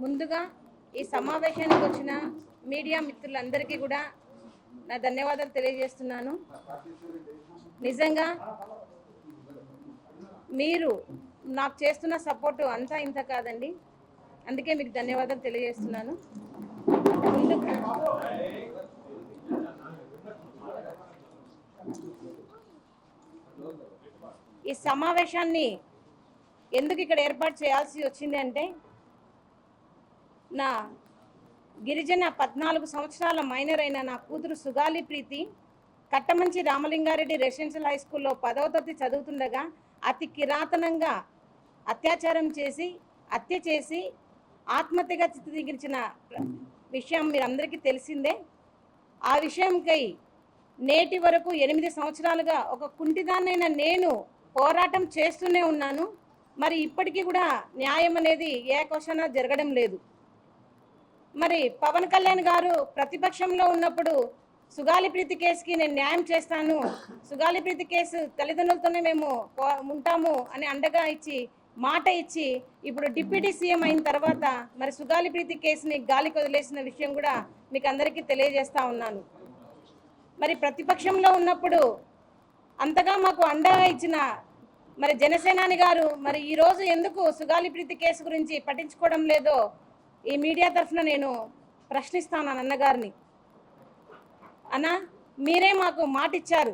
ముందుగా ఈ సమావేశానికి వచ్చిన మీడియా మిత్రులందరికీ కూడా నా ధన్యవాదాలు తెలియజేస్తున్నాను. నిజంగా మీరు నాకు చేస్తున్న సపోర్టు అంతా ఇంత కాదండి, అందుకే మీకు ధన్యవాదాలు తెలియజేస్తున్నాను. ఈ సమావేశాన్ని ఎందుకు ఇక్కడ ఏర్పాటు చేయాల్సి వచ్చింది అంటే, నా గిరిజన 14 సంవత్సరాల మైనర్ అయిన నా కూతురు సుగాలి ప్రీతి కట్టమంచి రామలింగారెడ్డి రెసిడెన్షియల్ హై స్కూల్లో 10వ తరగతి చదువుతుండగా అతి కిరాతనంగా అత్యాచారం చేసి హత్య చేసి ఆత్మహత్యగా చిత్రీకరించిన విషయం మీరందరికీ తెలిసిందే. ఆ విషయంకై నేటి వరకు 8 సంవత్సరాలుగా ఒక కుంటిదాన్నైన నేను పోరాటం చేస్తూనే ఉన్నాను. మరి ఇప్పటికీ కూడా న్యాయం అనేది ఏ క్వశ్చన్ జరగడం లేదు. మరి పవన్ కళ్యాణ్ గారు ప్రతిపక్షంలో ఉన్నప్పుడు సుగాలి ప్రీతి కేసుకి నేను న్యాయం చేస్తాను, సుగాలి ప్రీతి కేసు తల్లిదండ్రులతోనే మేము ఉంటాము అని అండగా ఇచ్చి మాట ఇచ్చి ఇప్పుడు డిప్యూటీ సీఎం అయిన తర్వాత మరి సుగాలి ప్రీతి కేసుని గాలికి వదిలేసిన విషయం కూడా మీకు అందరికీ తెలియజేస్తా ఉన్నాను. మరి ప్రతిపక్షంలో ఉన్నప్పుడు అంతగా మాకు అండగా ఇచ్చిన మరి జనసేనాని గారు మరి ఈరోజు ఎందుకు సుగాలి ప్రీతి కేసు గురించి పట్టించుకోవడం లేదో ఈ మీడియా తరఫున నేను ప్రశ్నిస్తాను అన్నగారిని. అన్న, మీరే మాకు మాట ఇచ్చారు,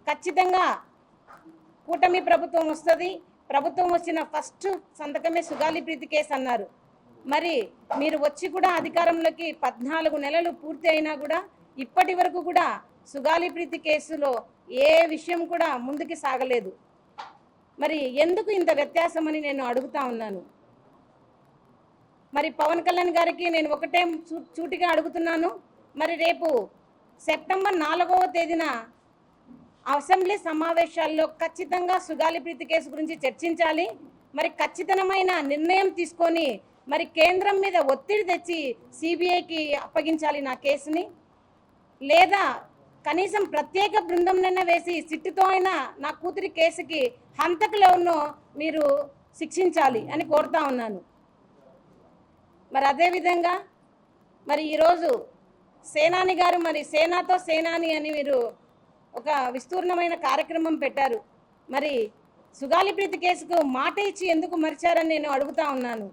ఖచ్చితంగా కూటమి ప్రభుత్వం వస్తుంది, ప్రభుత్వం వచ్చిన ఫస్ట్ సంతకమే సుగాలి ప్రీతి కేసు అన్నారు. మరి మీరు వచ్చి కూడా అధికారంలోకి 14 నెలలు పూర్తి అయినా కూడా ఇప్పటి వరకు కూడా సుగాలి ప్రీతి కేసులో ఏ విషయం కూడా ముందుకు సాగలేదు. మరి ఎందుకు ఇంత వ్యత్యాసం అని నేను అడుగుతా ఉన్నాను. మరి పవన్ కళ్యాణ్ గారికి నేను ఒకటే సూటిగా అడుగుతున్నాను. మరి రేపు సెప్టెంబర్ 4వ తేదీన అసెంబ్లీ సమావేశాల్లో ఖచ్చితంగా సుగాలి ప్రీతి కేసు గురించి చర్చించాలి. మరి ఖచ్చితమైన నిర్ణయం తీసుకొని మరి కేంద్రం మీద ఒత్తిడి తెచ్చి సిబిఐకి అప్పగించాలి నా కేసుని, లేదా కనీసం ప్రత్యేక బృందంనైనా వేసి సిట్టుతో అయినా నా కూతురి కేసుకి హంతకులను మీరు శిక్షించాలి అని కోరుతా ఉన్నాను. మరి అదేవిధంగా మరి ఈరోజు సేనాని గారు మరి సేనాతో సేనాని అని మీరు ఒక విస్తూర్ణమైన కార్యక్రమం పెట్టారు. మరి సుగాలి ప్రీతి కేసుకు మాట ఇచ్చి ఎందుకు మరిచారని నేను అడుగుతా ఉన్నాను.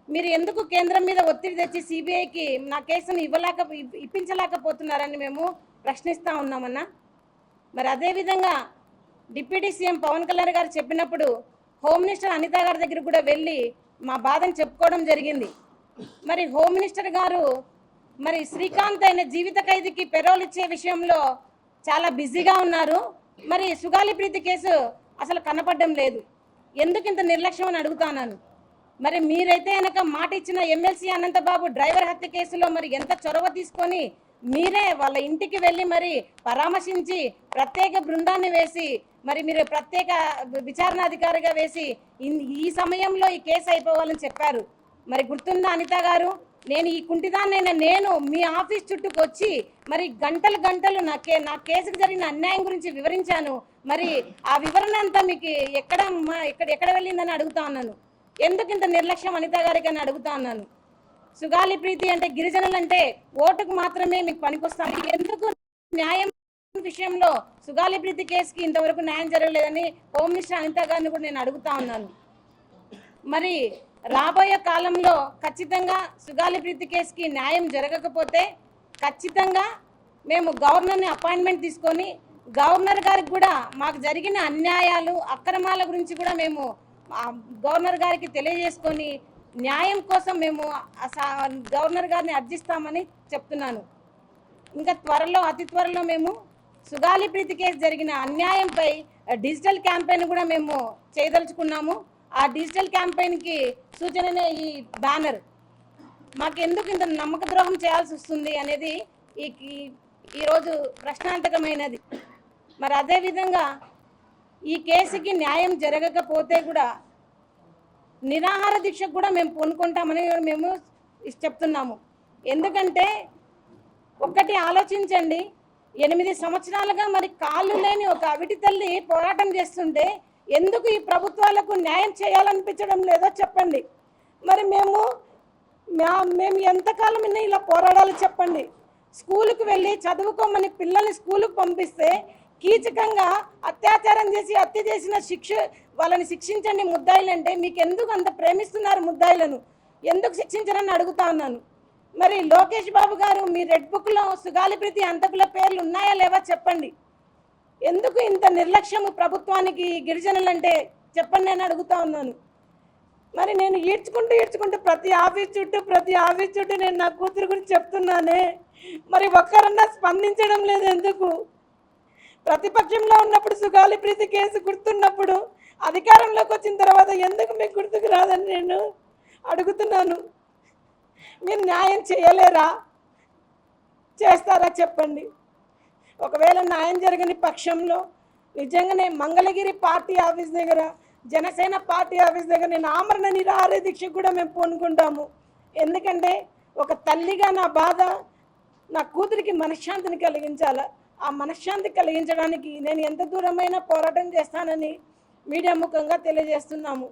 మీరు ఎందుకు కేంద్రం మీద ఒత్తిడి తెచ్చి సిబిఐకి నా కేసును ఇప్పించలేకపోతున్నారని మేము ప్రశ్నిస్తూ ఉన్నామన్నా. మరి అదేవిధంగా డిప్యూటీ సీఎం పవన్ కళ్యాణ్ గారు చెప్పినప్పుడు హోమ్ మినిస్టర్ అనిత గారి దగ్గర కూడా వెళ్ళి మా బాధను చెప్పుకోవడం జరిగింది. మరి హోమ్ మినిస్టర్ గారు మరి శ్రీకాంత్ అయిన జీవిత ఖైదీకి పెరోల్ ఇచ్చే విషయంలో చాలా బిజీగా ఉన్నారు. మరి సుగాలి ప్రీతి కేసు అసలు కనపడడం లేదు, ఎందుకు ఇంత నిర్లక్ష్యం అని అడుగుతున్నాను. మరి మీరైతే కనుక మాట ఇచ్చిన ఎమ్మెల్సీ అనంతబాబు డ్రైవర్ హత్య కేసులో మరి ఎంత చొరవ తీసుకొని మీరే వాళ్ళ ఇంటికి వెళ్ళి మరి పరామర్శించి ప్రత్యేక బృందాన్ని వేసి మరి మీరు ప్రత్యేక విచారణాధికారిగా వేసి ఈ సమయంలో ఈ కేసు అయిపోవాలని చెప్పారు. మరి గుర్తుందా అనిత గారు, నేను ఈ కుంటిదాన్నైనా నేను మీ ఆఫీస్ చుట్టూకు వచ్చి మరి గంటలు గంటలు నా కేసుకు జరిగిన అన్యాయం గురించి వివరించాను. మరి ఆ వివరణ అంతా మీకు ఎక్కడ వెళ్ళిందని అడుగుతా ఉన్నాను. ఎందుకు ఇంత నిర్లక్ష్యం అనిత గారికి అని అడుగుతా ఉన్నాను. సుగాలి ప్రీతి అంటే గిరిజనులు అంటే ఓటుకు మాత్రమే మీకు పనికొస్తాను, ఎందుకు న్యాయం విషయంలో సుగాలి ప్రీతి కేసుకి ఇంతవరకు న్యాయం జరగలేదని హోమ్ మినిస్టర్ అనిత గారిని కూడా నేను అడుగుతా ఉన్నాను. మరి రాబోయే కాలంలో ఖచ్చితంగా సుగాలి ప్రీతి కేసుకి న్యాయం జరగకపోతే ఖచ్చితంగా మేము గవర్నర్ని అపాయింట్మెంట్ తీసుకొని గవర్నర్ గారికి కూడా మాకు జరిగిన అన్యాయాలు అక్రమాల గురించి కూడా మేము గవర్నర్ గారికి తెలియజేసుకొని న్యాయం కోసం మేము గవర్నర్ గారిని అర్జిస్తామని చెప్తున్నాను. ఇంకా అతి త్వరలో మేము సుగాలి ప్రీతి కేసు జరిగిన అన్యాయంపై డిజిటల్ క్యాంపెయిన్ కూడా మేము చేయదలుచుకున్నాము. ఆ డిజిటల్ క్యాంపెయిన్కి సూచననే ఈ బ్యానర్. మాకు ఎందుకు ఇంత నమ్మక ద్రోహం చేయాల్సి వస్తుంది అనేది ఈరోజు ప్రశ్నార్థకమైనది. మరి అదేవిధంగా ఈ కేసుకి న్యాయం జరగకపోతే కూడా నిరాహార దీక్షకు కూడా మేము పూనుకుంటామని మేము చెప్తున్నాము. ఎందుకంటే ఒక్కటి ఆలోచించండి, 8 సంవత్సరాలుగా మరి కాళ్ళు లేని ఒక అవిటి తల్లి పోరాటం చేస్తుంటే ఎందుకు ఈ ప్రభుత్వాలకు న్యాయం చేయాలనిపించడం లేదో చెప్పండి. మరి మేము మేము ఎంతకాలం ఇలా పోరాడాలి చెప్పండి. స్కూలుకు వెళ్ళి చదువుకోమని పిల్లల్ని స్కూలుకు పంపిస్తే కీచకంగా అత్యాచారం చేసి హత్య చేసిన వాళ్ళని శిక్షించండి ముద్దాయిలంటే మీకు ఎందుకు అంత ప్రేమిస్తున్నారు ముద్దాయిలను? ఎందుకు శిక్షించరని అడుగుతా ఉన్నాను. మరి లోకేష్ బాబు గారు మీ రెడ్ బుక్లో సుగాలిప్రీతి హంతకుల పేర్లు ఉన్నాయా లేవా చెప్పండి. ఎందుకు ఇంత నిర్లక్ష్యము ప్రభుత్వానికి గిరిజనులంటే చెప్పండి అని అడుగుతా ఉన్నాను. మరి నేను ఈడ్చుకుంటూ ప్రతి ఆఫీస్ చుట్టూ నేను నా కూతురు గురించి చెప్తున్నానే, మరి ఒక్కరన్నా స్పందించడం లేదు ఎందుకు? ప్రతిపక్షంలో ఉన్నప్పుడు సుగాలిప్రీతి కేసు గుర్తున్నప్పుడు అధికారంలోకి వచ్చిన తర్వాత ఎందుకు మీకు గుర్తుకు రాదని నేను అడుగుతున్నాను. మీరు న్యాయం చేయలేరా? చేస్తారా చెప్పండి. ఒకవేళ న్యాయం జరగని పక్షంలో నిజంగానే మంగళగిరి పార్టీ ఆఫీస్ దగ్గర, జనసేన పార్టీ ఆఫీస్ దగ్గర నేను ఆమరణ నిరాహార దీక్ష కూడా మేము పూనుకుంటాము. ఎందుకంటే ఒక తల్లిగా నా బాధ నా కూతురికి మనశ్శాంతిని కలిగించాల. ఆ మనశ్శాంతి కలిగించడానికి నేను ఎంత దూరమైనా పోరాటం చేస్తానని మీడియా ముఖంగా తెలియజేస్తున్నాము.